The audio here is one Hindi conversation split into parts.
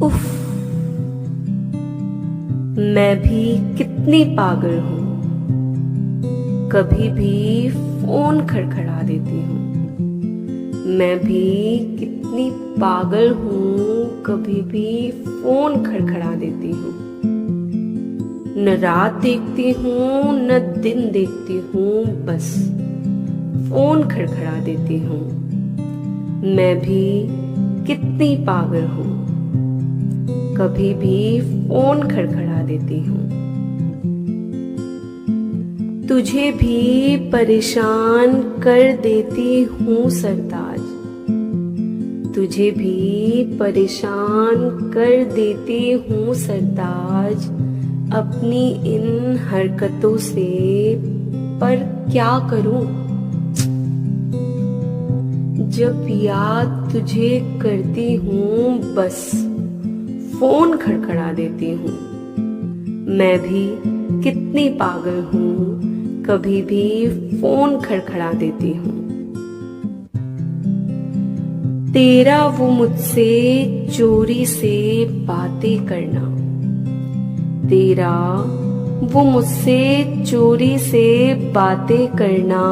उफ, मैं भी कितनी पागल हूँ। कभी भी फोन खड़खड़ा देती हूँ। मैं भी कितनी पागल हूँ, कभी भी फोन खड़खड़ा देती हूँ। न रात देखती हूँ न दिन देखती हूँ, बस फोन खड़खड़ा देती हूँ। मैं भी कितनी पागल हूँ, कभी भी फोन खड़खड़ा देती हूँ। तुझे भी परेशान कर देती हूँ सरताज, तुझे भी परेशान कर देती हूँ सरताज अपनी इन हरकतों से, पर क्या करूं? जब याद तुझे करती हूँ बस फोन खड़खड़ा देती हूँ। मैं भी कितनी पागल हूँ, कभी भी फोन खड़खड़ा देती हूँ। तेरा वो मुझसे चोरी से बातें करना, तेरा वो मुझसे चोरी से बातें करना,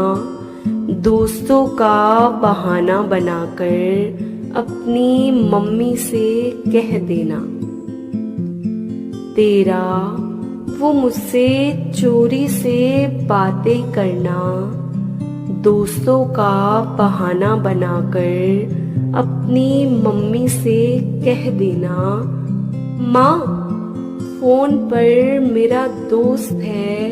दोस्तों का बहाना बनाकर अपनी मम्मी से कह देना। तेरा वो मुझसे चोरी से बातें करना, दोस्तों का बहाना बनाकर अपनी मम्मी से कह देना। माँ, फोन पर मेरा दोस्त है,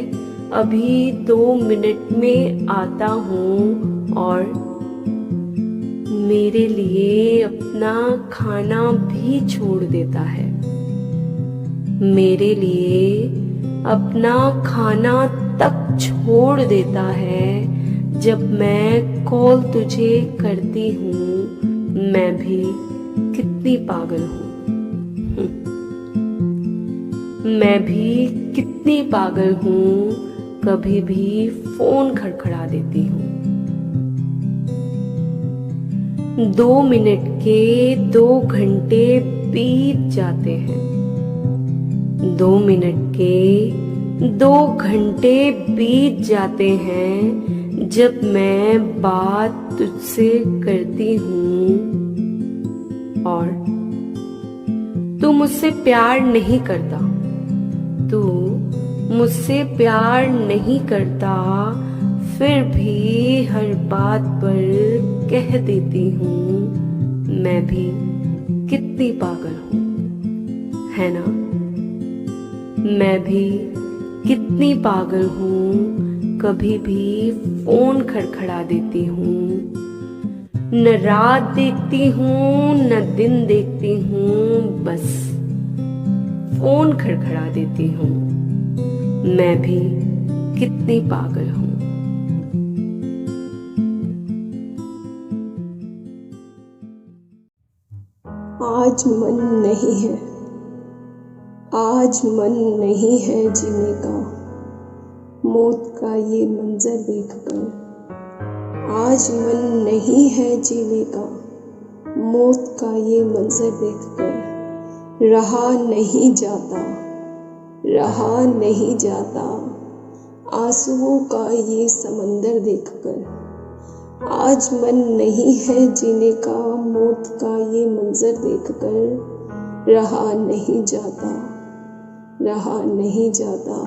अभी 2 मिनट में आता हूँ, और मेरे लिए अपना खाना भी छोड़ देता है। मेरे लिए अपना खाना तक छोड़ देता है जब मैं कॉल तुझे करती हूँ। मैं भी कितनी पागल हूँ। मैं भी कितनी पागल हूँ, कभी भी फोन खड़खड़ा देती हूँ। 2 मिनट के 2 घंटे बीत जाते हैं। 2 मिनट के 2 घंटे बीत जाते हैं जब मैं बात तुझसे करती हूँ, और तू मुझसे प्यार नहीं करता। तू मुझसे प्यार नहीं करता, फिर भी हर बात पर कह देती हूँ मैं भी कितनी पागल हूँ, है ना? मैं भी कितनी पागल हूँ, कभी भी फोन खड़खड़ा देती हूँ। न रात देखती हूँ न दिन देखती हूँ, बस फोन खड़खड़ा देती हूँ। मैं भी कितनी पागल हूँ। आज मन नहीं है, आज मन नहीं है जीने का, मौत का ये मंजर देखकर। आज मन नहीं है जीने का, मौत का ये मंजर देखकर। रहा नहीं जाता, रहा नहीं जाता, आंसुओं का ये समंदर देखकर। आज मन नहीं है जीने का, मौत का ये मंजर देखकर। रहा नहीं जाता, रहा नहीं जाता,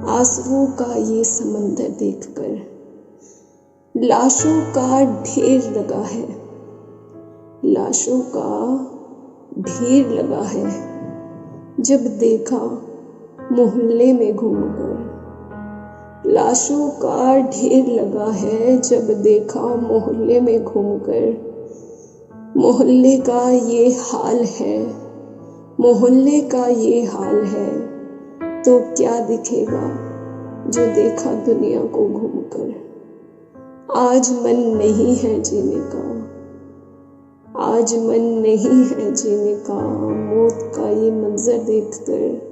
आंसुओं का ये समंदर देखकर। लाशों का ढेर लगा है, लाशों का ढेर लगा है, जब देखा मोहल्ले में घूमकर। लाशों का ढेर लगा है, जब देखा मोहल्ले में घूमकर। मोहल्ले का ये हाल है, मोहल्ले का ये हाल है, तो क्या दिखेगा जो देखा दुनिया को घूमकर। आज मन नहीं है जीने का, आज मन नहीं है जीने का, मौत का ये मंजर देखकर।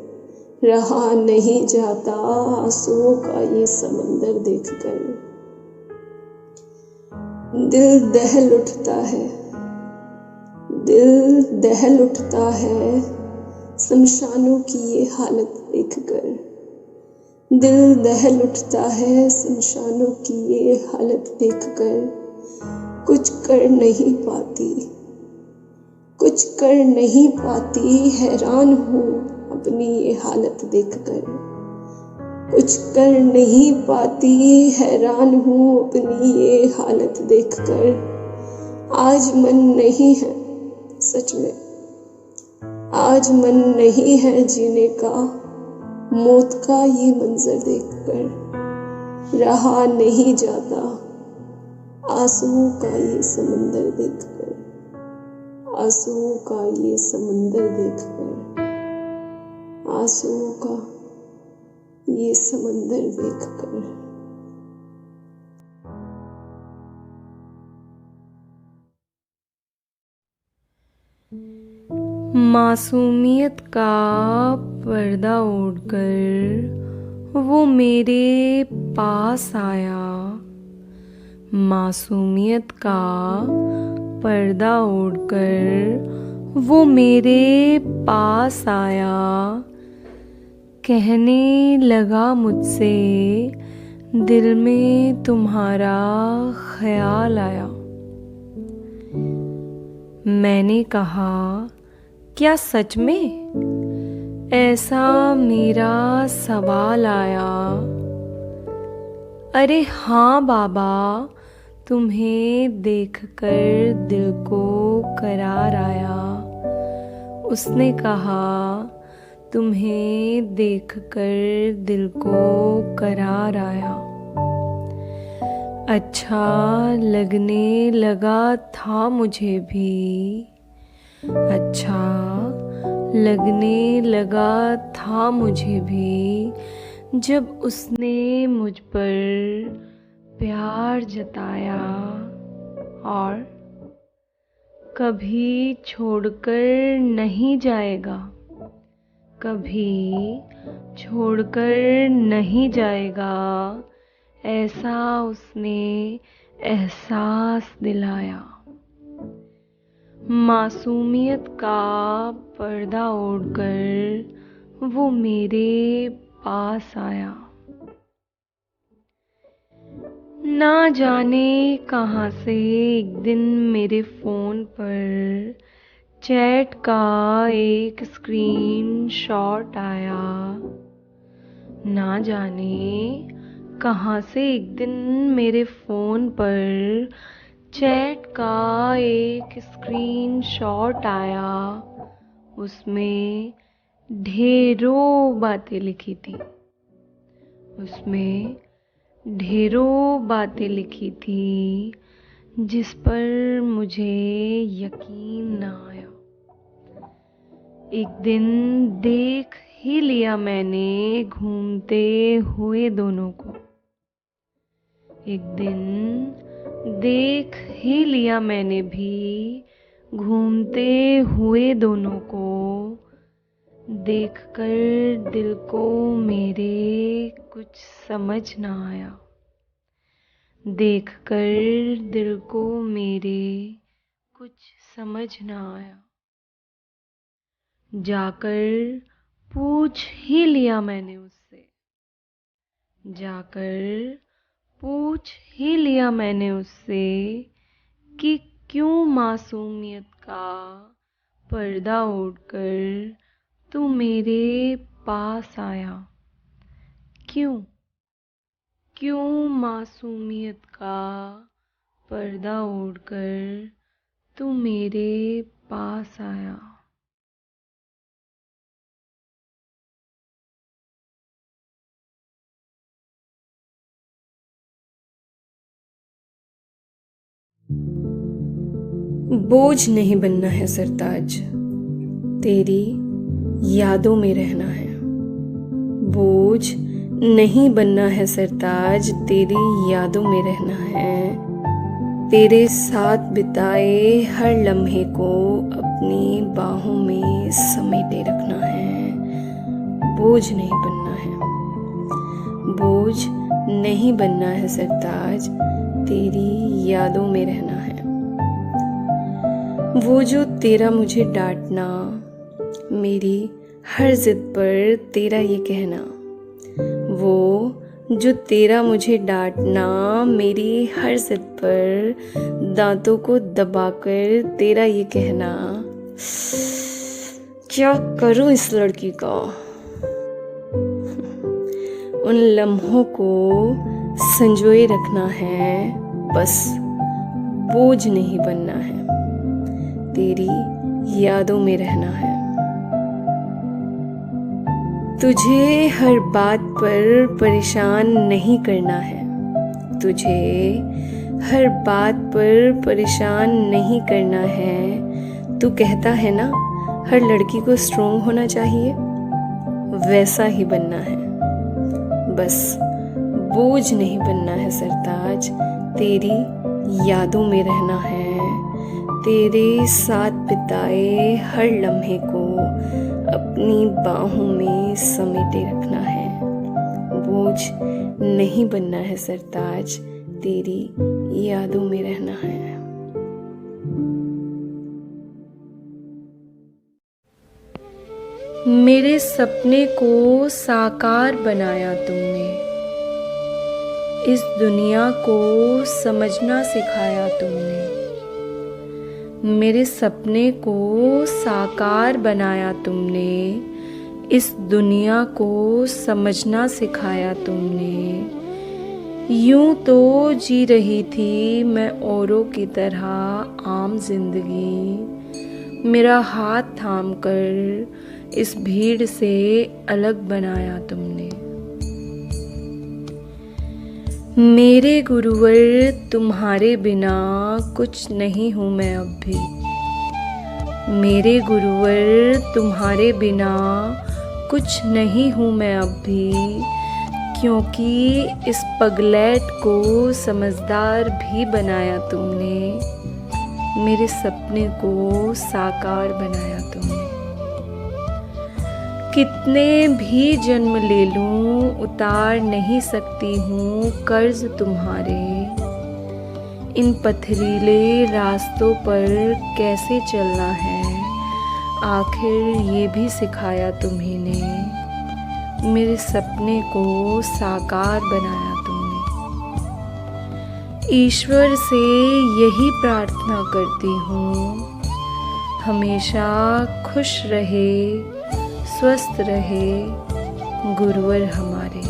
रहा नहीं जाता, आंसुओं का ये समंदर देखकर। दिल दहल उठता है, दिल दहल उठता है शमशानों की ये हालत देखकर। दिल दहल उठता है शमशानों की ये हालत देखकर। कुछ कर नहीं पाती, कुछ कर नहीं पाती, हैरान हूँ अपनी ये हालत देखकर। कुछ कर नहीं पाती, हैरान हूँ अपनी ये हालत देखकर। आज मन नहीं है सच में, आज मन नहीं है जीने का, मौत का ये मंजर देखकर। रहा नहीं जाता आंसुओं का ये समंदर देखकर, आंसुओं का ये समंदर देखकर, आंसुओं का ये समंदर देखकर। मासूमियत का पर्दा ओढ़कर वो मेरे पास आया। मासूमियत का पर्दा ओढ़कर वो मेरे पास आया। कहने लगा मुझसे दिल में तुम्हारा ख्याल आया। मैंने कहा क्या सच में ऐसा मेरा सवाल आया। अरे हाँ बाबा, तुम्हें देखकर दिल को करार आया। उसने कहा तुम्हें देखकर दिल को करार आया। अच्छा लगने लगा था मुझे भी, अच्छा लगने लगा था मुझे भी, जब उसने मुझ पर प्यार जताया और कभी छोड़कर नहीं जाएगा, कभी छोड़कर नहीं जाएगा, ऐसा उसने एहसास दिलाया। मासूमियत का पर्दा ओढ़कर वो मेरे पास आया। ना जाने कहाँ से एक दिन मेरे फ़ोन पर चैट का एक स्क्रीन शॉट आया। ना जाने कहाँ से एक दिन मेरे फ़ोन पर चैट का एक स्क्रीन शॉट आया। उसमें ढेरों बातें लिखी थी, उसमें ढेरों बातें लिखी थी जिस पर मुझे यकीन ना आया। एक दिन देख ही लिया मैंने घूमते हुए दोनों को, एक दिन देख ही लिया मैंने भी घूमते हुए दोनों को। देखकर दिल को मेरे कुछ समझ ना आया, देखकर दिल को मेरे कुछ समझ ना आया। जाकर पूछ ही लिया मैंने उससे, जाकर पूछ ही लिया मैंने उससे कि क्यों मासूमियत का पर्दा ओढ़कर तू मेरे पास आया। क्यों क्यों मासूमियत का पर्दा ओढ़कर तू मेरे पास आया। बोझ नहीं बनना है सरताज, तेरी यादों में रहना है। बोझ नहीं बनना है सरताज, तेरी यादों में रहना है। तेरे साथ बिताए हर लम्हे को अपनी बाहों में समेटे रखना है। बोझ नहीं बनना है, बोझ नहीं बनना है सरताज, तेरी यादों में रहना है। वो जो तेरा मुझे डांटना, मेरी हर जिद पर तेरा ये कहना, वो जो तेरा मुझे डांटना, मेरी हर जिद पर दांतों को दबाकर तेरा ये कहना, क्या करूं इस लड़की का। उन लम्हों को संजोए रखना है, बस बोझ नहीं बनना है, तेरी यादों में रहना है। तुझे हर बात पर परेशान नहीं करना है, तुझे हर बात पर परेशान नहीं करना है। तू कहता है ना हर लड़की को स्ट्रोंग होना चाहिए, वैसा ही बनना है, बस बोझ नहीं बनना है सरताज, तेरी यादों में रहना है, तेरे साथ बिताए हर लम्हे को अपनी बाहों में समेटे रखना है, बोझ नहीं बनना है सरताज, तेरी यादों में रहना है। मेरे सपने को साकार बनाया तुमने, इस दुनिया को समझना सिखाया तुमने। मेरे सपने को साकार बनाया तुमने, इस दुनिया को समझना सिखाया तुमने। यूं तो जी रही थी मैं औरों की तरह आम जिंदगी, मेरा हाथ थाम कर इस भीड़ से अलग बनाया तुमने। मेरे गुरुवर तुम्हारे बिना कुछ नहीं हूँ मैं अब भी, मेरे गुरुवर तुम्हारे बिना कुछ नहीं हूँ मैं अब भी, क्योंकि इस पगलैट को समझदार भी बनाया तुमने, मेरे सपने को साकार बनाया तुमने। कितने भी जन्म ले लूं उतार नहीं सकती हूँ कर्ज तुम्हारे, इन पथरीले रास्तों पर कैसे चलना है, आखिर ये भी सिखाया तुम्ही ने, मेरे सपने को साकार बनाया तुमने। ईश्वर से यही प्रार्थना करती हूँ, हमेशा खुश रहे स्वस्थ रहे गुरुवर हमारे।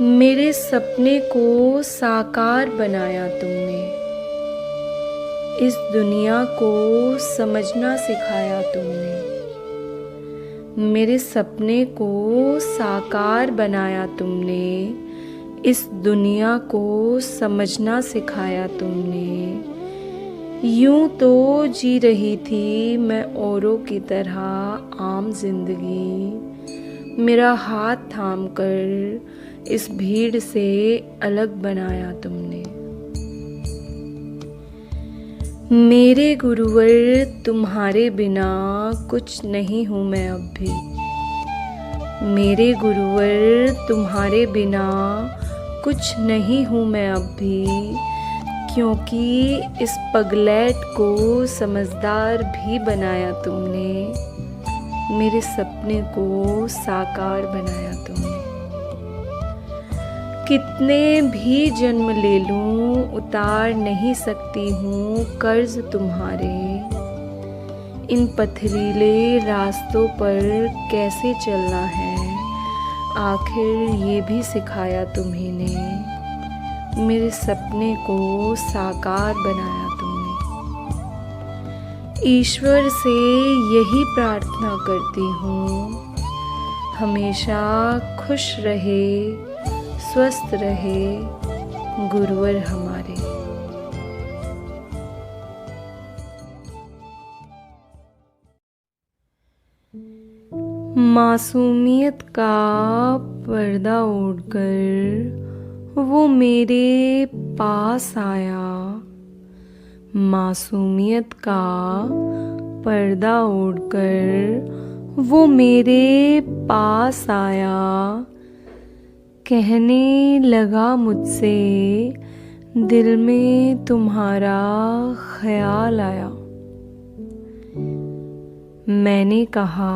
मेरे सपने को साकार बनाया तुमने, इस दुनिया को समझना सिखाया तुमने। मेरे सपने को साकार बनाया तुमने, इस दुनिया को समझना सिखाया तुमने। यूं तो जी रही थी मैं औरों की तरह आम जिंदगी, मेरा हाथ थाम कर इस भीड़ से अलग बनाया तुमने। मेरे गुरुवर तुम्हारे बिना कुछ नहीं हूँ मैं अब भी, मेरे गुरुवर तुम्हारे बिना कुछ नहीं हूँ मैं अब भी, क्योंकि इस पगलैट को समझदार भी बनाया तुमने, मेरे सपने को साकार बनाया तुमने। कितने भी जन्म ले लूं उतार नहीं सकती हूँ कर्ज तुम्हारे, इन पथरीले रास्तों पर कैसे चलना है, आखिर ये भी सिखाया तुम्ही ने, मेरे सपने को साकार बनाया तुमने। ईश्वर से यही प्रार्थना करती हूँ, हमेशा खुश रहे स्वस्थ रहे गुरुवर हमारे। मासूमियत का पर्दा ओढ़कर वो मेरे पास आया, मासूमियत का पर्दा ओढ़कर वो मेरे पास आया, कहने लगा मुझसे, दिल में तुम्हारा ख्याल आया। मैंने कहा,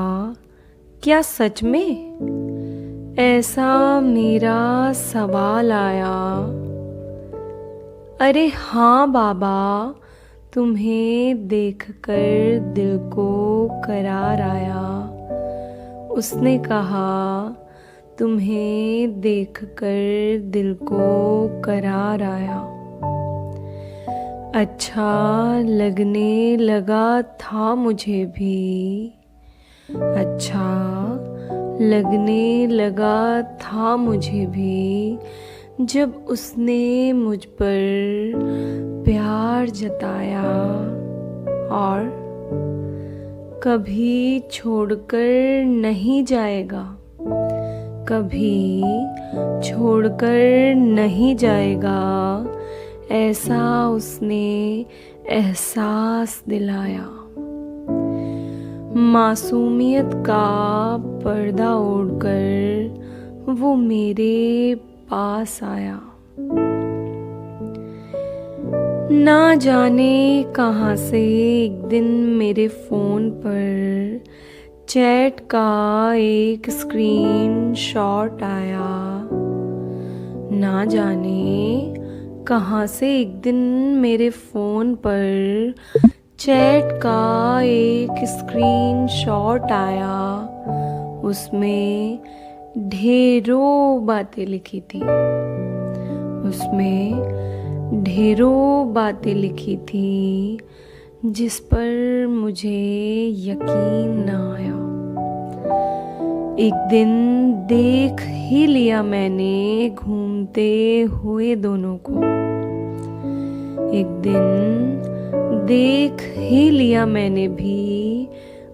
क्या सच में? ऐसा मेरा सवाल आया। अरे हाँ बाबा, तुम्हें देखकर दिल को करार आया। उसने कहा, तुम्हें देखकर दिल को करार आया। अच्छा लगने लगा था मुझे भी, अच्छा लगने लगा था मुझे भी, जब उसने मुझ पर प्यार जताया और कभी छोड़कर नहीं जाएगा, कभी छोड़कर नहीं जाएगा, ऐसा उसने एहसास दिलाया। मासूमियत का पर्दा ओढ़कर वो मेरे पास आया। ना जाने कहाँ से एक दिन मेरे फ़ोन पर चैट का एक स्क्रीन शॉट आया। ना जाने कहाँ से एक दिन मेरे फ़ोन पर चैट का एक स्क्रीन शॉट आया। उसमें ढेरों बातें लिखी थी, उसमें ढेरों बातें लिखी थी जिस पर मुझे यकीन न आया। एक दिन देख ही लिया मैंने घूमते हुए दोनों को, एक दिन देख ही लिया मैंने भी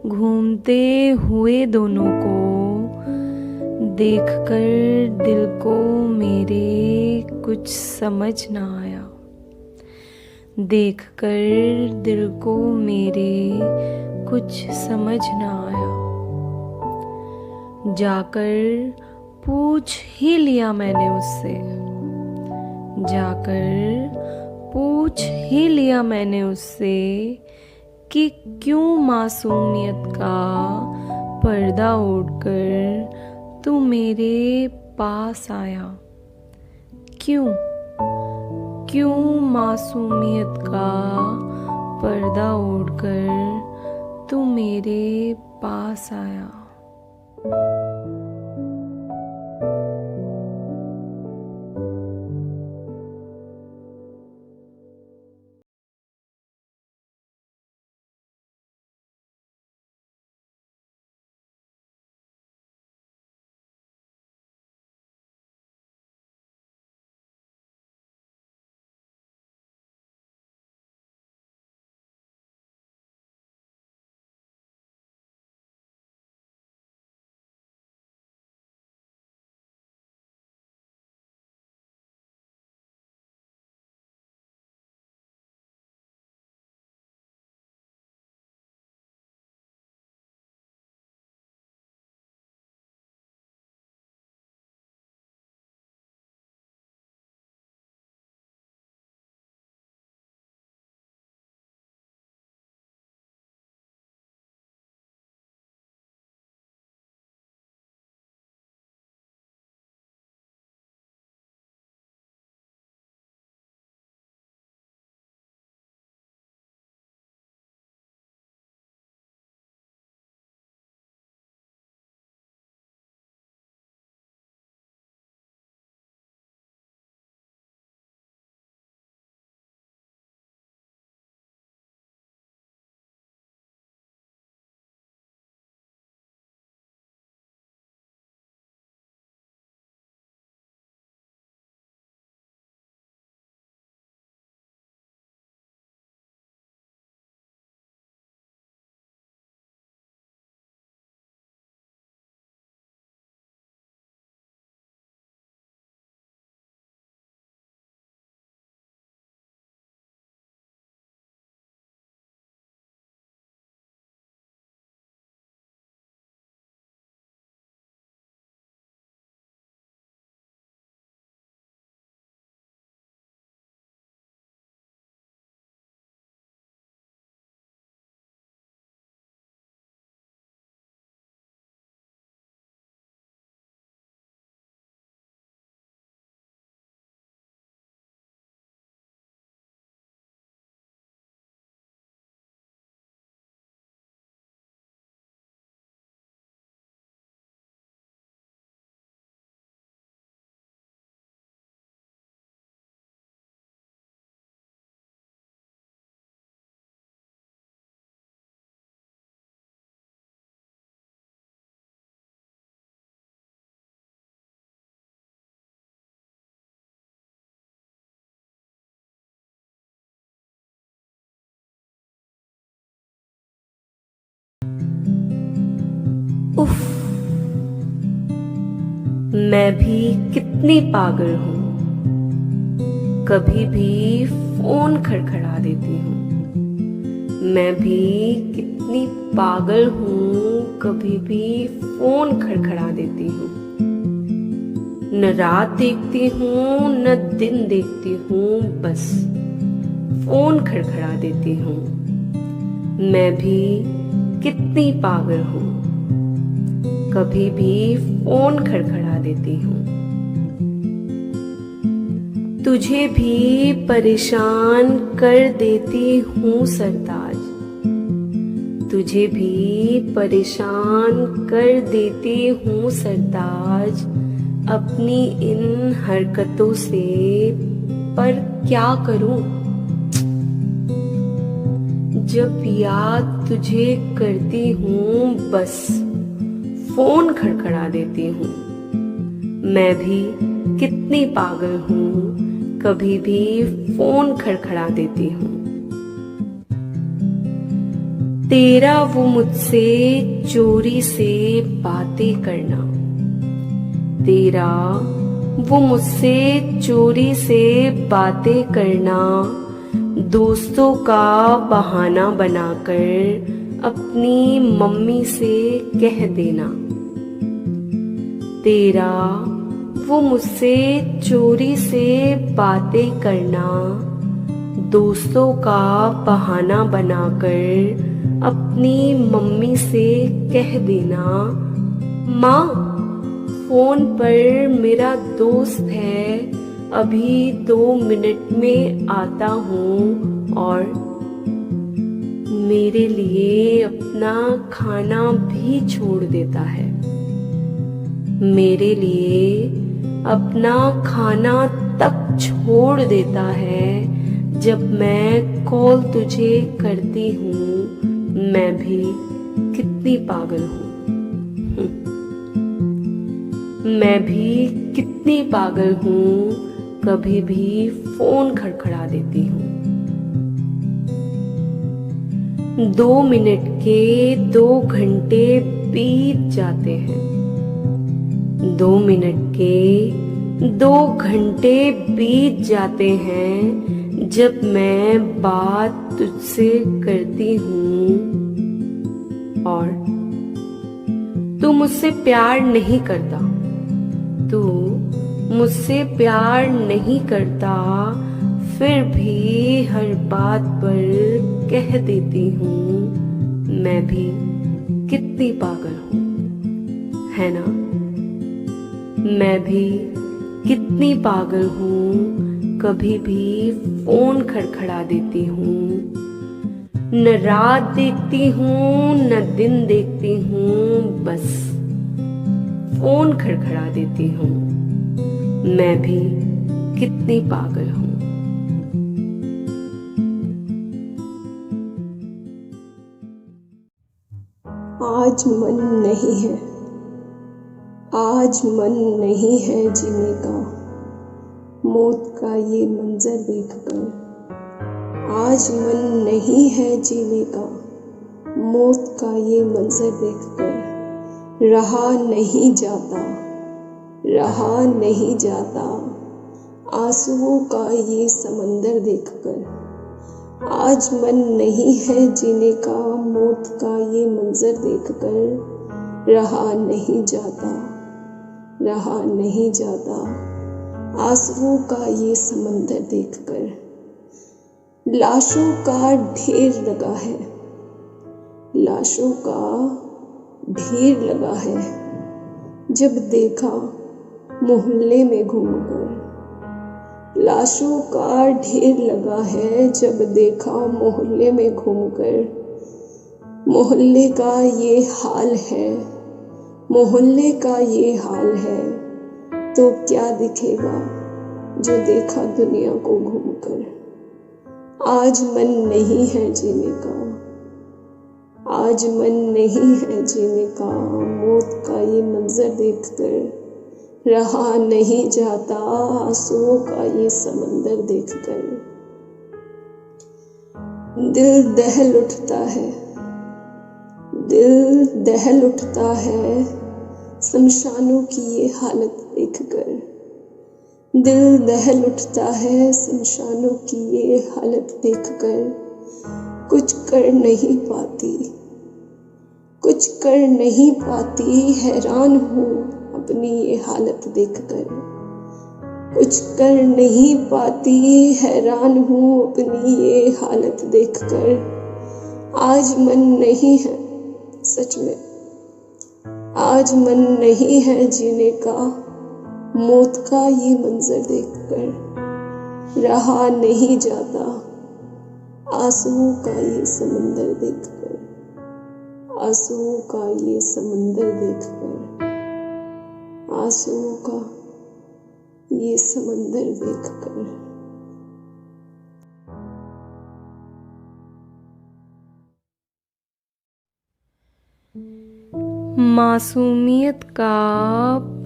घूमते हुए दोनों को। देखकर दिल को मेरे कुछ समझ ना आया, देखकर दिल को मेरे कुछ समझ ना आया। जाकर पूछ ही लिया मैंने उससे, जाकर पूछ ही लिया मैंने उससे कि क्यों मासूमियत का पर्दा ओढ़कर तू मेरे पास आया। क्यों क्यों मासूमियत का पर्दा ओढ़कर तू मेरे पास आया। उफ, मैं भी कितनी पागल हूँ, कभी भी फोन खड़खड़ा देती हूँ। मैं भी कितनी पागल हूँ, कभी भी फोन खड़खड़ा देती हूँ। न रात देखती हूँ न दिन देखती हूँ, बस फोन खड़खड़ा देती हूँ। मैं भी कितनी पागल हूँ, कभी भी फोन खड़खड़ा देती हूँ। तुझे भी परेशान कर देती हूँ सरताज, तुझे भी परेशान कर देती हूँ सरताज अपनी इन हरकतों से, पर क्या करूं? जब याद तुझे करती हूँ बस फोन खड़खड़ा देती हूँ। मैं भी कितनी पागल हूँ, कभी भी फोन खड़खड़ा देती हूँ। तेरा वो मुझसे चोरी से बातें करना, तेरा वो मुझसे चोरी से बातें करना, दोस्तों का बहाना बनाकर अपनी मम्मी से कह देना। तेरा वो मुझसे चोरी से बातें करना, दोस्तों का बहाना बनाकर अपनी मम्मी से कह देना। माँ, फोन पर मेरा दोस्त है, अभी 2 मिनट में आता हूँ और मेरे लिए अपना खाना भी छोड़ देता है। मेरे लिए अपना खाना तक छोड़ देता है जब मैं कॉल तुझे करती हूँ। मैं भी कितनी पागल हूँ, मैं भी कितनी पागल हूँ, कभी भी फोन खड़खड़ा देती हूँ। 2 मिनट के 2 घंटे बीत जाते हैं, 2 मिनट के 2 घंटे बीत जाते हैं जब मैं बात तुझसे करती हूँ और तू मुझसे प्यार नहीं करता, तू मुझसे प्यार नहीं करता, फिर भी हर बात पर कह देती हूँ मैं भी कितनी पागल हूँ, है ना? मैं भी कितनी पागल हूँ, कभी भी फोन खड़खड़ा देती हूँ। न रात देखती हूँ न दिन देखती हूँ, बस फोन खड़खड़ा देती हूँ। मैं भी कितनी पागल हूँ। आज मन नहीं है, आज मन नहीं है जीने का, मौत का ये मंजर देखकर। आज मन नहीं है जीने का, मौत का ये मंजर देखकर। रहा नहीं जाता, रहा नहीं जाता, आंसुओं का ये समंदर देखकर। आज मन नहीं है जीने का, मौत का ये मंजर देखकर। रहा नहीं जाता, रहा नहीं जाता, आंसुओं का ये समंदर देखकर। लाशों का ढेर लगा है, लाशों का ढेर लगा है, जब देखा मोहल्ले में घूमकर। लाशों का ढेर लगा है, जब देखा मोहल्ले में घूमकर। मोहल्ले का ये हाल है, मोहल्ले का ये हाल है, तो क्या दिखेगा जो देखा दुनिया को घूमकर। आज मन नहीं है जीने का, आज मन नहीं है जीने का, मौत का ये मंजर देखकर। रहा नहीं जाता, आंसुओं का ये समंदर देखकर। दिल दहल उठता है, दिल दहल उठता है शमशानों की ये हालत देखकर। दिल दहल उठता है शमशानों की ये हालत देखकर। कुछ कर नहीं पाती, कुछ कर नहीं पाती, हैरान हूँ अपनी ये हालत देखकर। कुछ कर नहीं पाती, हैरान हूँ अपनी ये हालत देखकर। आज मन नहीं है सच में, आज मन नहीं है जीने का, मौत का ये मंजर देखकर। रहा नहीं जाता आंसुओं का ये समंदर देखकर, आंसुओं का ये समंदर देखकर, आंसुओं का ये समंदर देखकर। मासूमियत का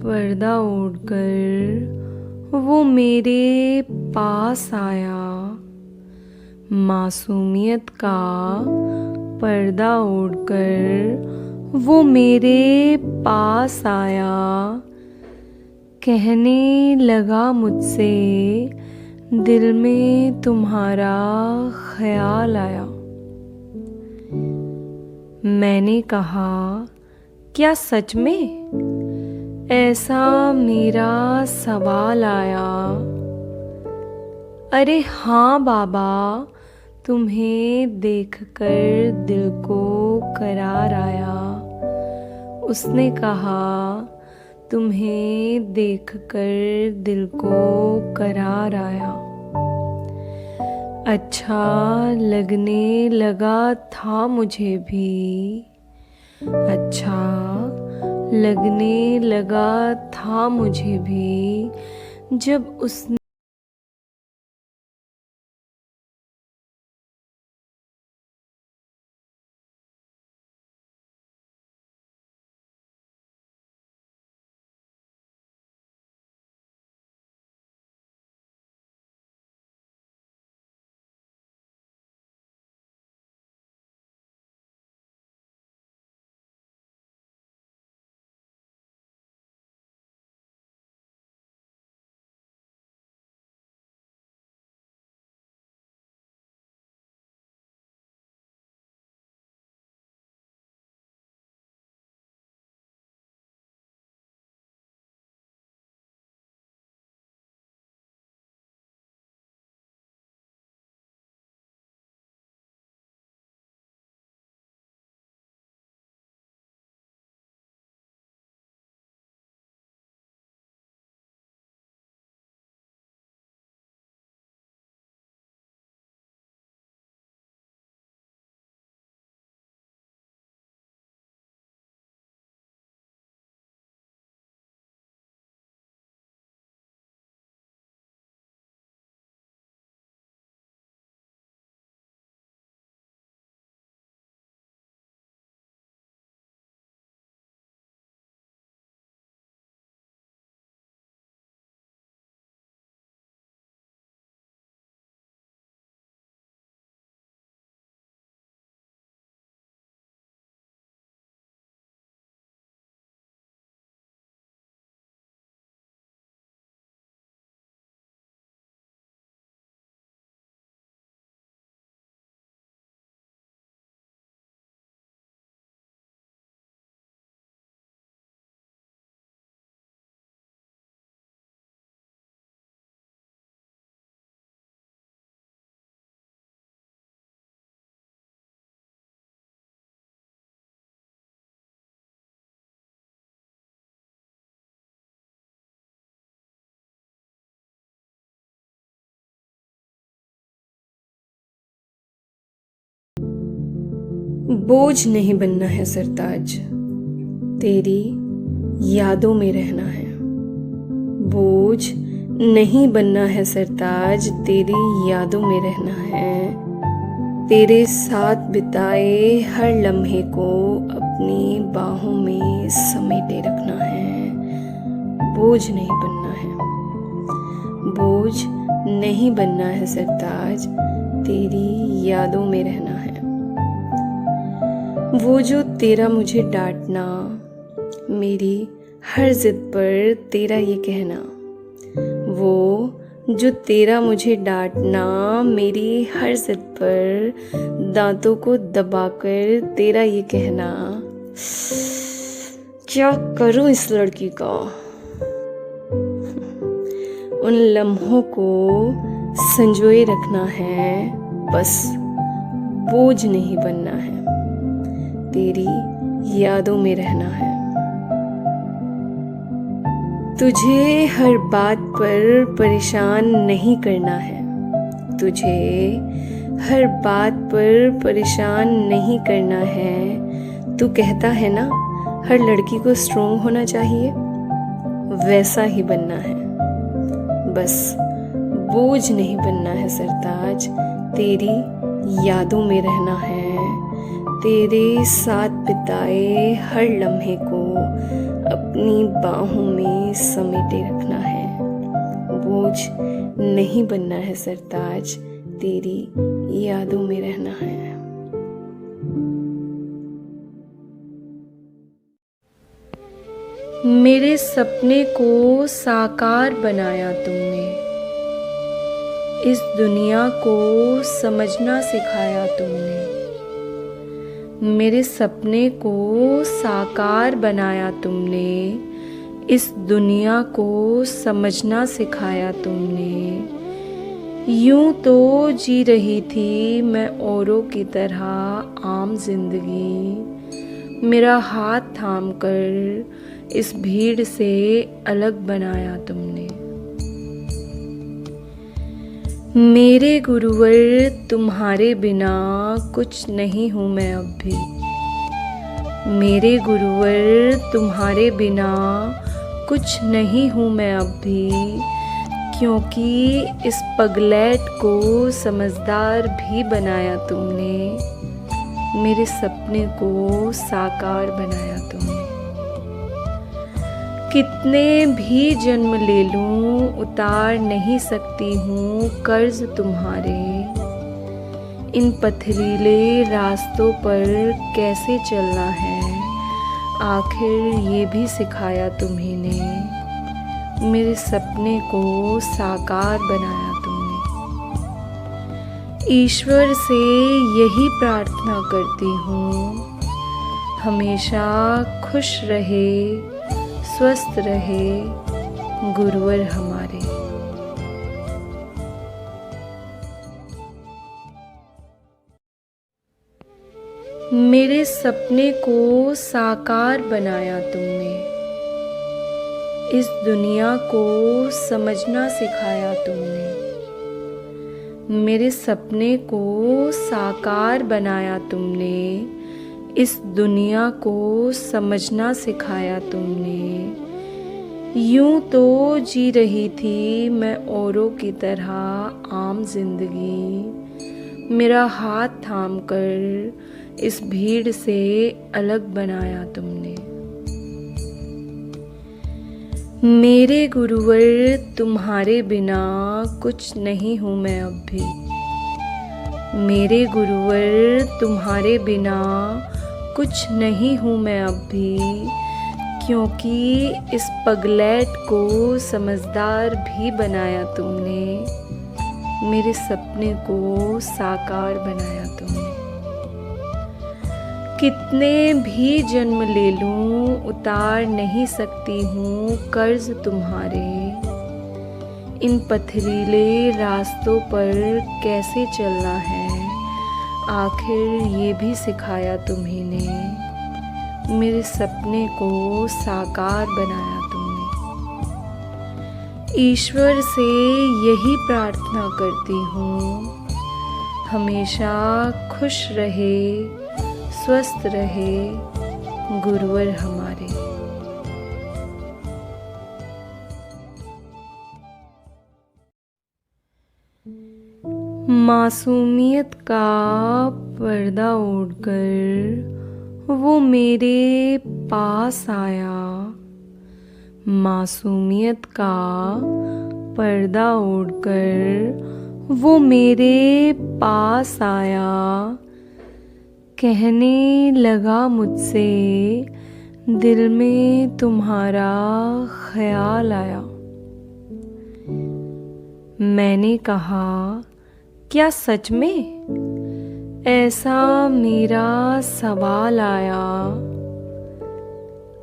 पर्दा ओढ़कर वो मेरे पास आया। मासूमियत का पर्दा ओढ़कर वो मेरे पास आया। कहने लगा मुझसे दिल में तुम्हारा ख्याल आया। मैंने कहा क्या सच में ऐसा मेरा सवाल आया। अरे हाँ बाबा, तुम्हें देखकर दिल को करार आया। उसने कहा तुम्हें देखकर दिल को करार आया। अच्छा लगने लगा था मुझे भी, अच्छा लगने लगा था मुझे भी, जब उसने बोझ नहीं बनना है सरताज, तेरी यादों में रहना है। बोझ नहीं बनना है सरताज, तेरी यादों में रहना है। तेरे साथ बिताए हर लम्हे को अपनी बाहों में समेटे रखना है। बोझ नहीं बनना है, बोझ नहीं बनना है सरताज, तेरी यादों में रहना है। वो जो तेरा मुझे डांटना, मेरी हर जिद पर तेरा ये कहना, वो जो तेरा मुझे डांटना, मेरी हर जिद पर दांतों को दबाकर तेरा ये कहना, क्या करूं इस लड़की का। उन लम्हों को संजोए रखना है, बस बोझ नहीं बनना है, तेरी यादों में रहना है। तुझे हर बात पर परेशान नहीं करना है, तुझे हर बात पर परेशान नहीं करना है। तू कहता है ना हर लड़की को स्ट्रोंग होना चाहिए, वैसा ही बनना है, बस बोझ नहीं बनना है सरताज, तेरी यादों में रहना है, तेरे साथ बिताए हर लम्हे को अपनी बाहों में समेटे रखना है, बोझ नहीं बनना है सरताज, तेरी यादों में रहना है। मेरे सपने को साकार बनाया तुमने, इस दुनिया को समझना सिखाया तुमने। मेरे सपने को साकार बनाया तुमने, इस दुनिया को समझना सिखाया तुमने। यूं तो जी रही थी मैं औरों की तरह आम जिंदगी, मेरा हाथ थाम कर इस भीड़ से अलग बनाया तुमने। मेरे गुरुवर तुम्हारे बिना कुछ नहीं हूँ मैं अब भी, मेरे गुरुवर तुम्हारे बिना कुछ नहीं हूँ मैं अब भी, क्योंकि इस पगलैट को समझदार भी बनाया तुमने, मेरे सपने को साकार बनाया तुमने। कितने भी जन्म ले लूं उतार नहीं सकती हूँ कर्ज तुम्हारे, इन पथरीले रास्तों पर कैसे चलना है, आखिर ये भी सिखाया तुम्ही ने, मेरे सपने को साकार बनाया तुमने। ईश्वर से यही प्रार्थना करती हूँ, हमेशा खुश रहे स्वस्थ रहे गुरुवर हमारे। मेरे सपने को साकार बनाया तुमने, इस दुनिया को समझना सिखाया तुमने। मेरे सपने को साकार बनाया तुमने, इस दुनिया को समझना सिखाया तुमने। यूं तो जी रही थी मैं औरों की तरह आम जिंदगी, मेरा हाथ थाम कर इस भीड़ से अलग बनाया तुमने। मेरे गुरुवर तुम्हारे बिना कुछ नहीं हूँ मैं अब भी, मेरे गुरुवर तुम्हारे बिना कुछ नहीं हूँ मैं अब भी, क्योंकि इस पगलैट को समझदार भी बनाया तुमने, मेरे सपने को साकार बनाया तुमने। कितने भी जन्म ले लूं उतार नहीं सकती हूँ कर्ज तुम्हारे, इन पथरीले रास्तों पर कैसे चलना है, आखिर ये भी सिखाया तुम्ही ने, मेरे सपने को साकार बनाया तुमने। ईश्वर से यही प्रार्थना करती हूँ, हमेशा खुश रहे स्वस्थ रहे गुरुवर हमारे। मासूमियत का पर्दा ओढ़कर वो मेरे पास आया, मासूमियत का पर्दा ओढ़कर वो मेरे पास आया, कहने लगा मुझसे, दिल में तुम्हारा ख्याल आया। मैंने कहा, क्या सच में? ऐसा मेरा सवाल आया।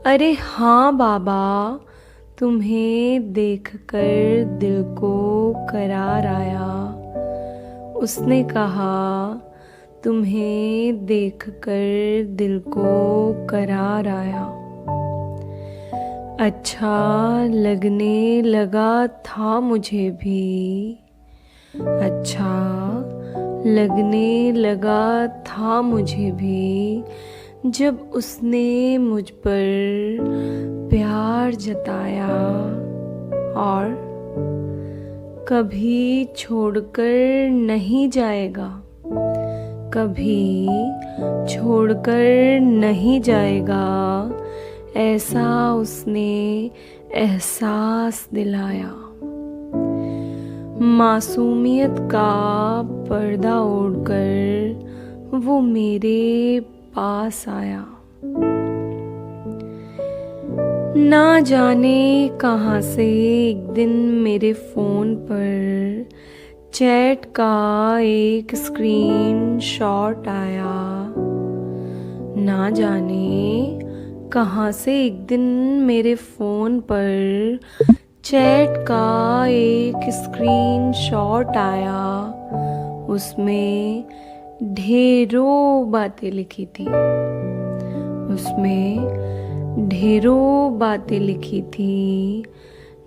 अरे हाँ बाबा, तुम्हें देखकर दिल को करार आया। उसने कहा, तुम्हें देखकर दिल को करार आया। अच्छा लगने लगा था मुझे भी, अच्छा लगने लगा था मुझे भी, जब उसने मुझ पर प्यार जताया और कभी छोड़कर नहीं जाएगा, कभी छोड़कर नहीं जाएगा, ऐसा उसने एहसास दिलाया। मासूमियत का पर्दा ओढ़कर वो मेरे पास आया। ना जाने कहाँ से एक दिन मेरे फ़ोन पर चैट का एक स्क्रीन शॉट आया। ना जाने कहाँ से एक दिन मेरे फ़ोन पर चैट का एक स्क्रीन शॉट आया। उसमें ढेरों बातें लिखी थी, उसमें ढेरों बातें लिखी थी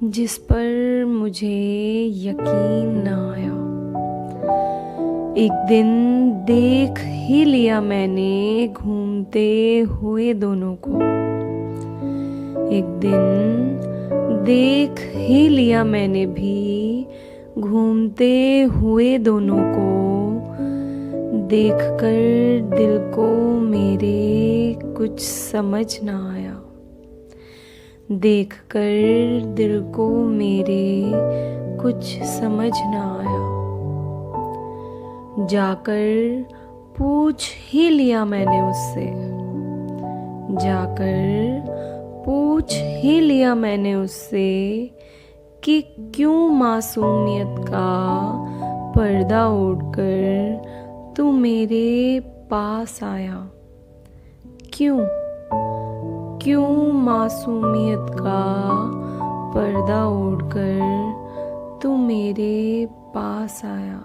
जिस पर मुझे यकीन न आया। एक दिन देख ही लिया मैंने घूमते हुए दोनों को, एक दिन देख ही लिया मैंने भी घूमते हुए दोनों को। देखकर दिल को मेरे कुछ समझ ना आया, देखकर दिल को मेरे कुछ समझ ना आया। जाकर पूछ ही लिया मैंने उससे, जाकर पूछ ही लिया मैंने उससे कि क्यों मासूमियत का पर्दा ओढ़कर तू मेरे पास आया। क्यों क्यों मासूमियत का पर्दा ओढ़कर तू मेरे पास आया।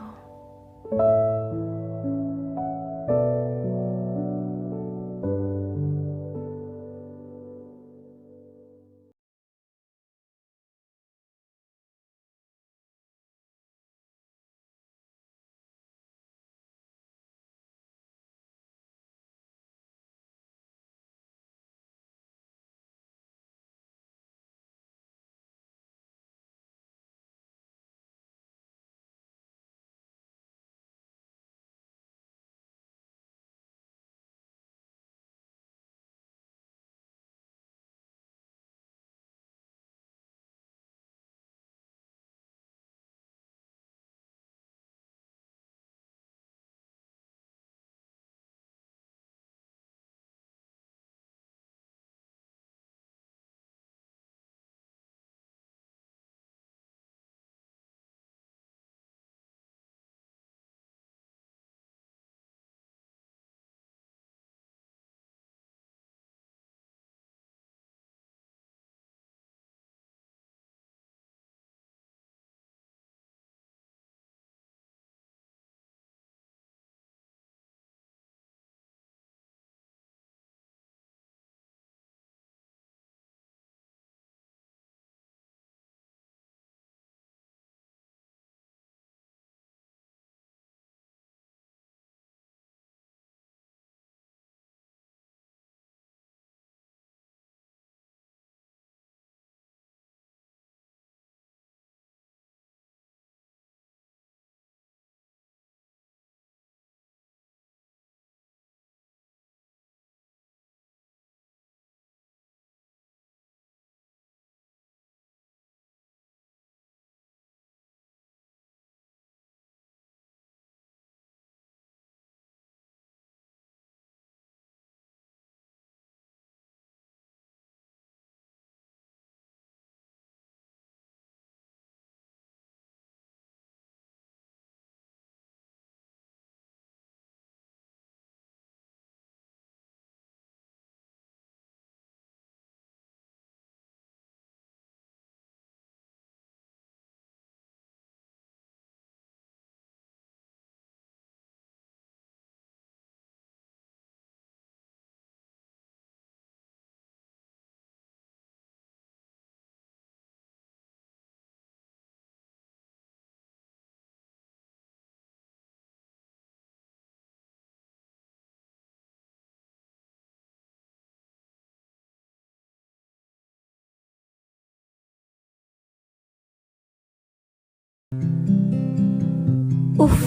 उफ,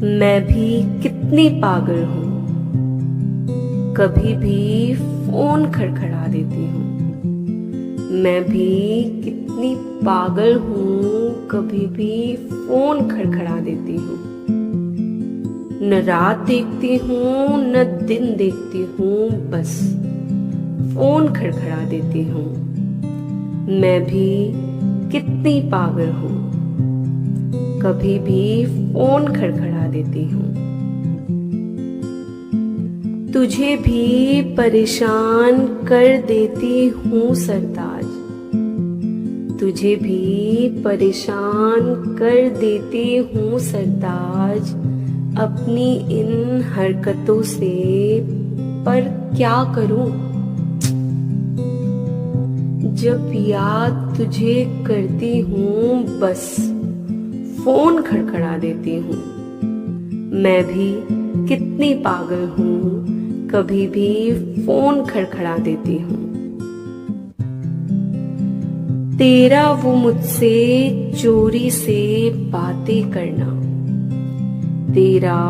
मैं भी कितनी पागल हूँ, कभी भी फोन खड़खड़ा देती हूँ। मैं भी कितनी पागल हूँ, कभी भी फोन खड़खड़ा देती हूँ। न रात देखती हूँ न दिन देखती हूँ, बस फोन खड़खड़ा देती हूँ। मैं भी कितनी पागल हूँ, कभी भी फोन खड़खड़ा देती हूँ। तुझे भी परेशान कर देती हूँ सरताज, तुझे भी परेशान कर देती हूँ सरताज अपनी इन हरकतों से, पर क्या करूं? जब याद तुझे करती हूँ बस फोन खड़खड़ा देती हूँ। मैं भी कितनी पागल हूँ, कभी भी फोन खड़खड़ा देती हूँ। तेरा वो मुझसे चोरी से बातें करना, तेरा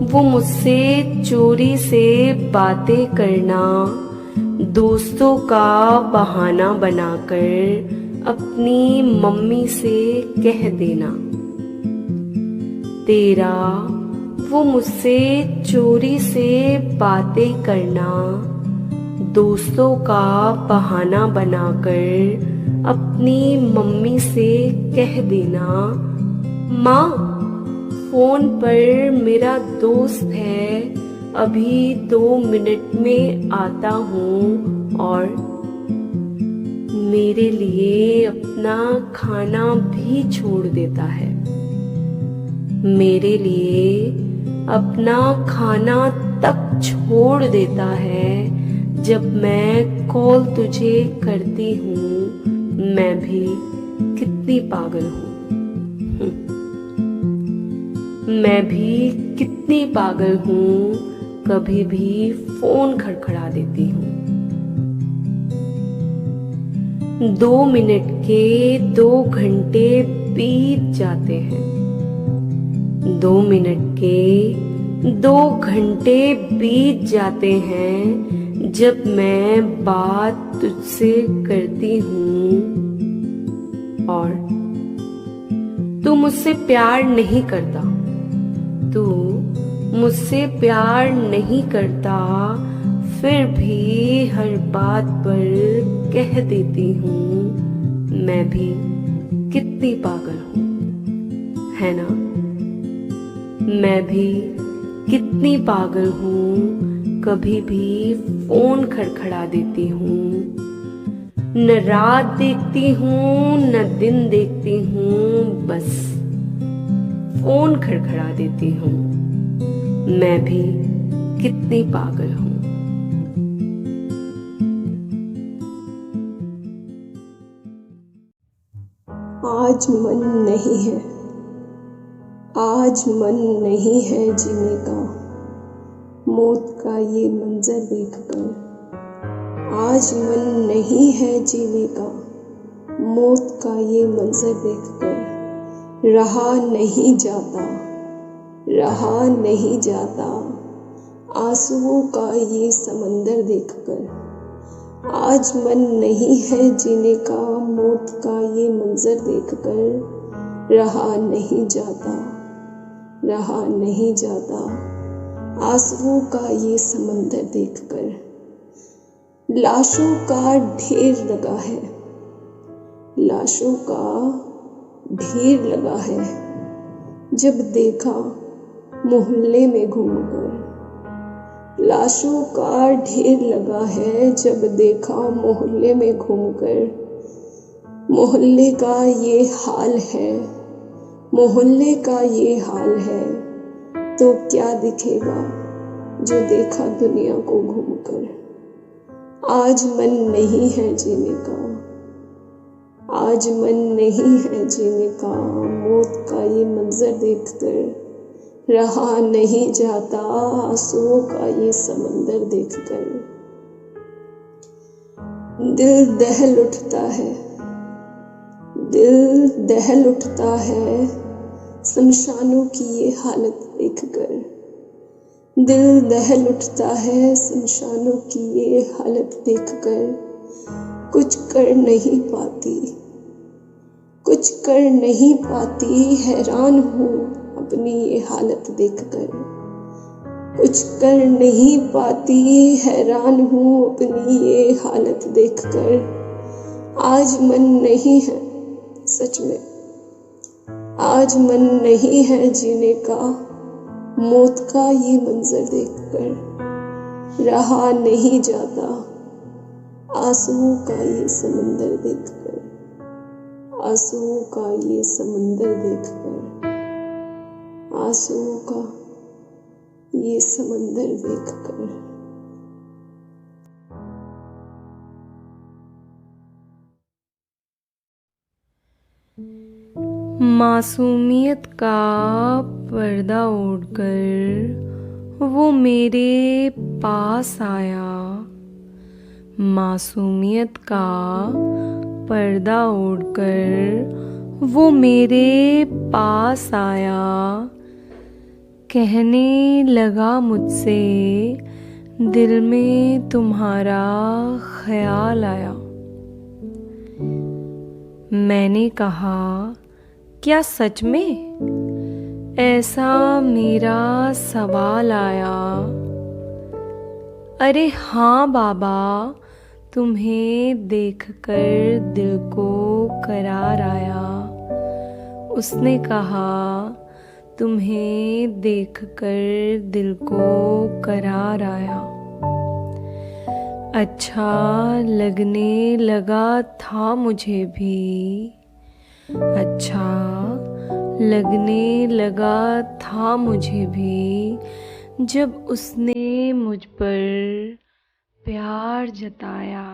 वो मुझसे चोरी से बातें करना, दोस्तों का बहाना बनाकर अपनी मम्मी से कह देना। तेरा वो मुझसे चोरी से बातें करना, दोस्तों का बहाना बनाकर अपनी मम्मी से कह देना। माँ, फोन पर मेरा दोस्त है, अभी 2 मिनट में आता हूँ, और मेरे लिए अपना खाना भी छोड़ देता है। मेरे लिए अपना खाना तक छोड़ देता है जब मैं कॉल तुझे करती हूँ। मैं भी कितनी पागल हूँ, मैं भी कितनी पागल हूँ, कभी भी फोन खड़खड़ा देती हूँ। 2 मिनट के 2 घंटे बीत जाते हैं, 2 मिनट के 2 घंटे बीत जाते हैं जब मैं बात तुझसे करती हूँ, और तू मुझसे प्यार नहीं करता, तू मुझसे प्यार नहीं करता, फिर भी हर बात पर कह देती हूँ मैं भी कितनी पागल हूँ, है ना? मैं भी कितनी पागल हूँ, कभी भी फोन खड़खड़ा देती हूँ। न रात देखती हूँ न दिन देखती हूँ, बस फोन खड़खड़ा देती हूँ। मैं भी कितनी पागल हूँ। आज मन नहीं है, आज मन नहीं है जीने का, मौत का ये मंजर देखकर। आज मन नहीं है जीने का, मौत का ये मंजर देखकर। रहा नहीं जाता, रहा नहीं जाता, आंसुओं का ये समंदर देखकर। आज मन नहीं है जीने का, मौत का ये मंजर देखकर। रहा नहीं जाता, रहा नहीं जाता, आंसुओं का ये समंदर देखकर। लाशों का ढेर लगा है, लाशों का ढेर लगा है, जब देखा मोहल्ले में घूमकर। लाशों का ढेर लगा है, जब देखा मोहल्ले में घूमकर। मोहल्ले का ये हाल है, मोहल्ले का ये हाल है, तो क्या दिखेगा जो देखा दुनिया को घूमकर। आज मन नहीं है जीने का, आज मन नहीं है जीने का, मौत का ये मंजर देखकर। रहा नहीं जाता, आंसुओं का ये समंदर देखकर। दिल दहल उठता है, दिल दहल उठता है शमशानों की ये हालत देखकर। दिल दहल उठता है शमशानों की ये हालत देखकर। कुछ कर नहीं पाती, कुछ कर नहीं पाती, हैरान हूँ अपनी ये हालत देखकर। कुछ कर नहीं पाती, हैरान हूँ अपनी ये हालत देखकर। आज मन नहीं है सच में, आज मन नहीं है जीने का, मौत का ये मंजर देखकर। रहा नहीं जाता आंसुओं का ये समंदर देखकर, आंसुओं का ये समंदर देखकर, आंसुओं का ये समंदर देखकर। मासूमियत का पर्दा ओढ़कर वो मेरे पास आया। मासूमियत का पर्दा ओढ़कर वो मेरे पास आया। कहने लगा मुझसे दिल में तुम्हारा ख्याल आया। मैंने कहा क्या सच में ऐसा मेरा सवाल आया। अरे हाँ बाबा, तुम्हें देखकर दिल को करार आया। उसने कहा तुम्हें देखकर दिल को करार आया। अच्छा लगने लगा था मुझे भी, अच्छा लगने लगा था मुझे भी, जब उसने मुझ पर प्यार जताया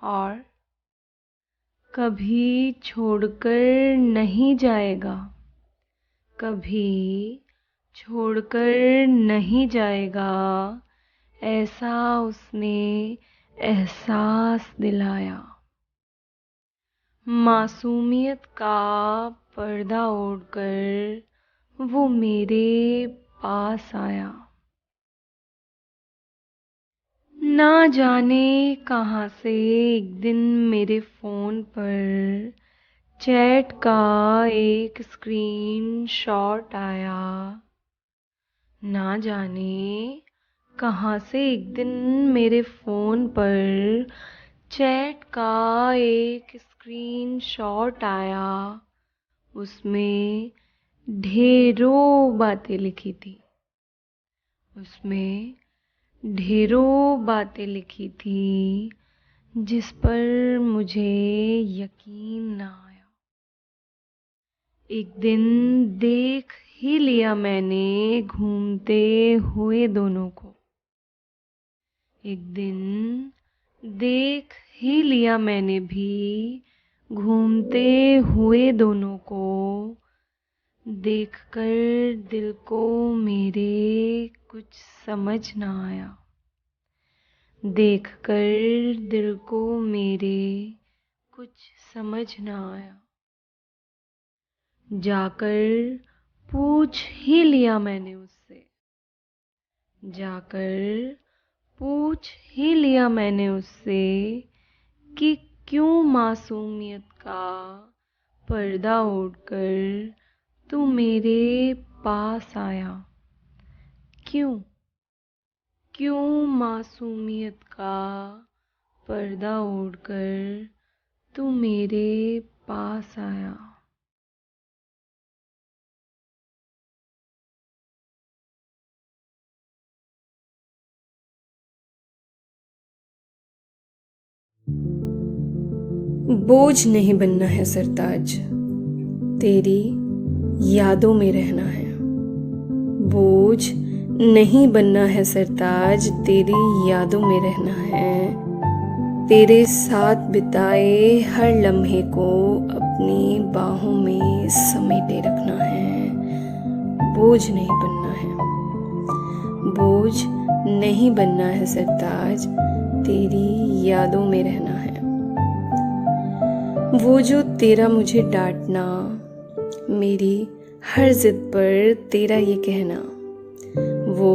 और कभी छोड़कर नहीं जाएगा, कभी छोड़कर नहीं जाएगा, ऐसा उसने एहसास दिलाया। मासूमियत का पर्दा ओढ़कर वो मेरे पास आया। ना जाने कहाँ से एक दिन मेरे फ़ोन पर चैट का एक स्क्रीन शॉट आया। ना जाने कहाँ से एक दिन मेरे फ़ोन पर चैट का एक स्क्रीन शॉट आया। उसमें ढेरों बातें लिखी थी, उसमें ढेरों बातें लिखी थी जिस पर मुझे यकीन ना आया। एक दिन देख ही लिया मैंने घूमते हुए दोनों को, एक दिन देख ही लिया मैंने भी घूमते हुए दोनों को। देखकर दिल को मेरे कुछ समझ ना आया, देखकर दिल को मेरे कुछ समझ ना आया। जाकर पूछ ही लिया मैंने उससे, जाकर पूछ ही लिया मैंने उससे कि क्यों मासूमियत का पर्दा ओढ़कर तू मेरे पास आया। क्यों क्यों मासूमियत का पर्दा ओढ़कर तू मेरे पास आया। बोझ नहीं बनना है सरताज, तेरी यादों में रहना है। बोझ नहीं बनना है सरताज, तेरी यादों में रहना है। तेरे साथ बिताए हर लम्हे को अपनी बाहों में समेटे रखना है। बोझ नहीं बनना है, बोझ नहीं बनना है सरताज, तेरी यादों में रहना है। वो जो तेरा मुझे डांटना, मेरी हर जिद पर तेरा ये कहना, वो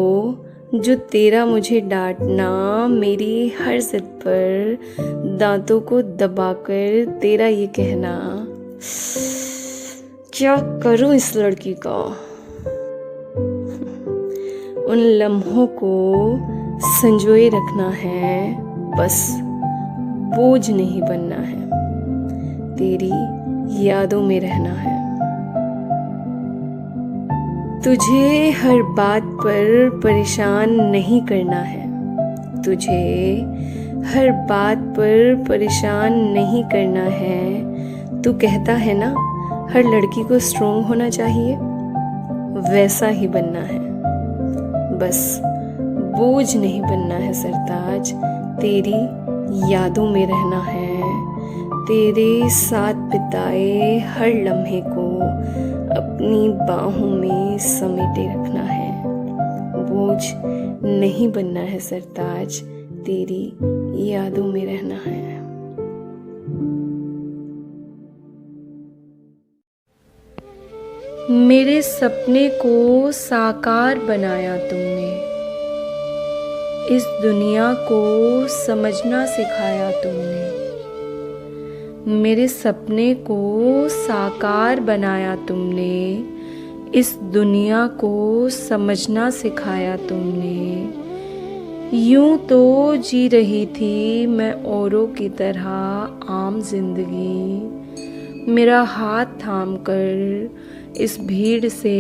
जो तेरा मुझे डांटना, मेरी हर जिद पर दांतों को दबाकर तेरा ये कहना, क्या करूं इस लड़की का। उन लम्हों को संजोए रखना है, बस बोझ नहीं बनना है, तेरी यादों में रहना है। तुझे हर बात पर परेशान नहीं करना है, तुझे हर बात पर परेशान नहीं करना है। तू कहता है ना हर लड़की को स्ट्रोंग होना चाहिए, वैसा ही बनना है, बस बोझ नहीं बनना है सरताज, तेरी यादों में रहना है, तेरे साथ बिताए हर लम्हे को अपनी बाहों में समेटे रखना है, बोझ नहीं बनना है सरताज, तेरी यादों में रहना है। मेरे सपने को साकार बनाया तुमने, इस दुनिया को समझना सिखाया तुमने। मेरे सपने को साकार बनाया तुमने, इस दुनिया को समझना सिखाया तुमने। यूं तो जी रही थी मैं औरों की तरह आम जिंदगी, मेरा हाथ थाम कर इस भीड़ से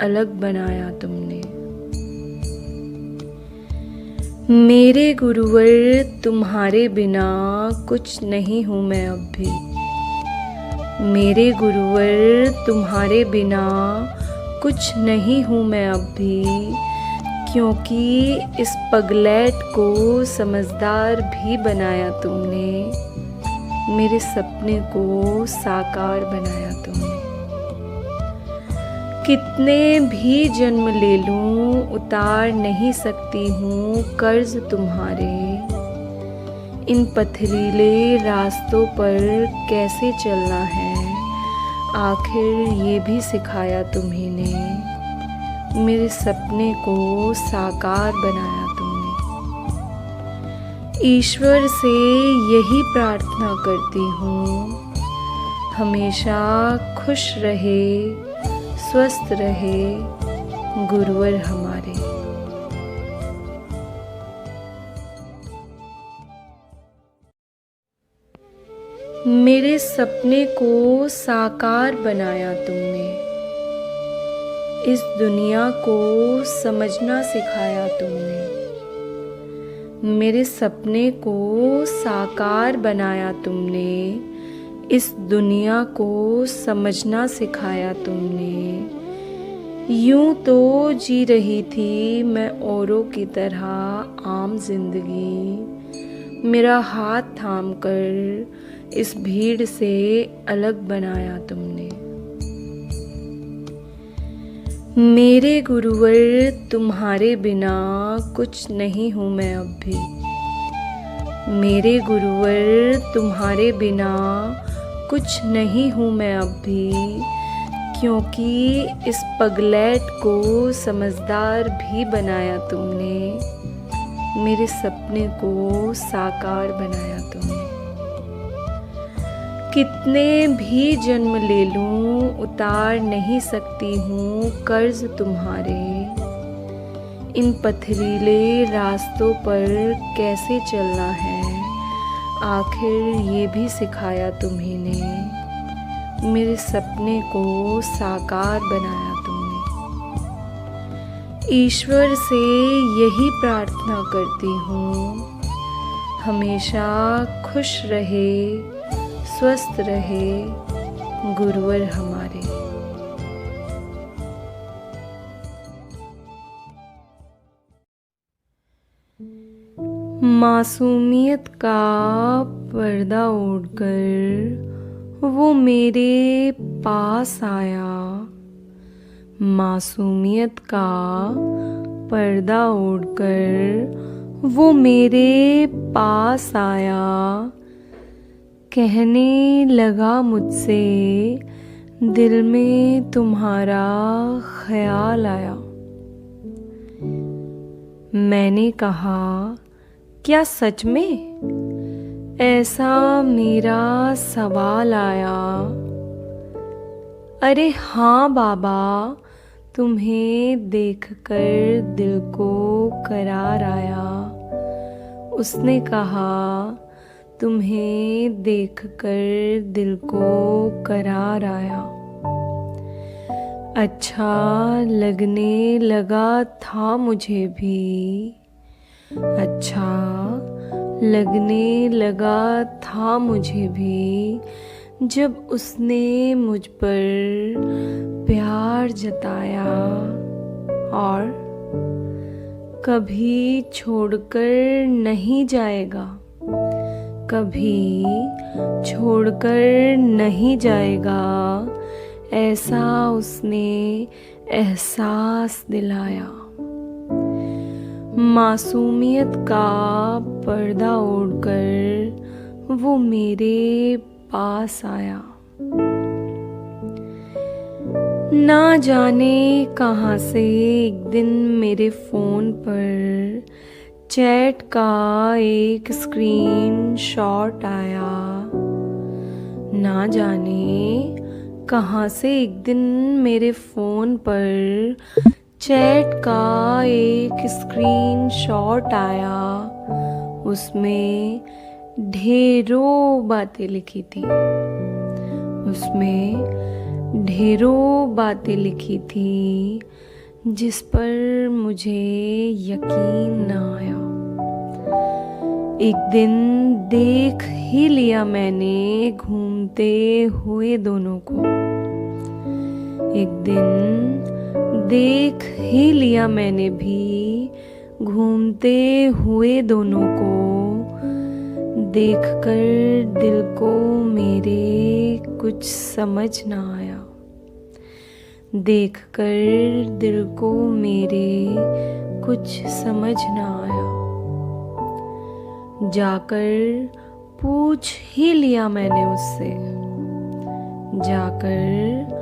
अलग बनाया तुमने। मेरे गुरुवर तुम्हारे बिना कुछ नहीं हूँ मैं अब भी, मेरे गुरुवर तुम्हारे बिना कुछ नहीं हूँ मैं अब भी, क्योंकि इस पगलैट को समझदार भी बनाया तुमने, मेरे सपने को साकार बनाया तुमने। कितने भी जन्म ले लूं उतार नहीं सकती हूँ कर्ज तुम्हारे, इन पथरीले रास्तों पर कैसे चलना है, आखिर ये भी सिखाया तुम्ही ने, मेरे सपने को साकार बनाया तुमने। ईश्वर से यही प्रार्थना करती हूँ, हमेशा खुश रहे स्वस्थ रहे गुरुवर हमारे। मेरे सपने को साकार बनाया तुमने, इस दुनिया को समझना सिखाया तुमने। मेरे सपने को साकार बनाया तुमने, इस दुनिया को समझना सिखाया तुमने। यूं तो जी रही थी मैं औरों की तरह आम जिंदगी, मेरा हाथ थाम कर इस भीड़ से अलग बनाया तुमने। मेरे गुरुवर तुम्हारे बिना कुछ नहीं हूँ मैं अब भी, मेरे गुरुवर तुम्हारे बिना कुछ नहीं हूँ मैं अब भी, क्योंकि इस पगलैट को समझदार भी बनाया तुमने, मेरे सपने को साकार बनाया तुमने। कितने भी जन्म ले लूं उतार नहीं सकती हूँ कर्ज तुम्हारे, इन पथरीले रास्तों पर कैसे चलना है, आखिर ये भी सिखाया तुम्ही ने, मेरे सपने को साकार बनाया तुमने। ईश्वर से यही प्रार्थना करती हूँ, हमेशा खुश रहे स्वस्थ रहे गुरुवर हमारे। मासूमियत का पर्दा ओढ़कर वो मेरे पास आया, मासूमियत का पर्दा ओढ़कर वो मेरे पास आया, कहने लगा मुझसे, दिल में तुम्हारा ख्याल आया। मैंने कहा, क्या सच में? ऐसा मेरा सवाल आया। अरे हाँ बाबा, तुम्हें देखकर दिल को करार आया। उसने कहा, तुम्हें देखकर दिल को करार आया। अच्छा लगने लगा था मुझे भी, अच्छा लगने लगा था मुझे भी, जब उसने मुझ पर प्यार जताया और कभी छोड़कर नहीं जाएगा, कभी छोड़कर नहीं जाएगा, ऐसा उसने एहसास दिलाया। मासूमियत का पर्दा ओढ़कर वो मेरे पास आया। ना जाने कहाँ से एक दिन मेरे फ़ोन पर चैट का एक स्क्रीन शॉट आया। ना जाने कहाँ से एक दिन मेरे फ़ोन पर चैट का एक स्क्रीन शॉट आया। उसमें ढेरों बातें लिखी थी, उसमें ढेरों बातें लिखी थी जिस पर मुझे यकीन न आया। एक दिन देख ही लिया मैंने घूमते हुए दोनों को, एक दिन देख ही लिया मैंने भी घूमते हुए दोनों को। देखकर दिल को मेरे कुछ समझ ना आया, देखकर दिल को मेरे कुछ समझ ना आया। जाकर पूछ ही लिया मैंने उससे, जाकर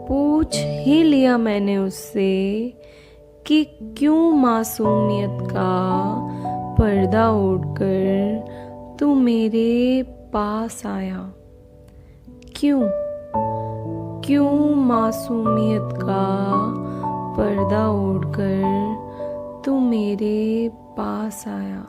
पूछ ही लिया मैंने उससे कि क्यों मासूमियत का पर्दा ओढ़कर तू मेरे पास आया। क्यों क्यों मासूमियत का पर्दा ओढ़कर तू मेरे पास आया।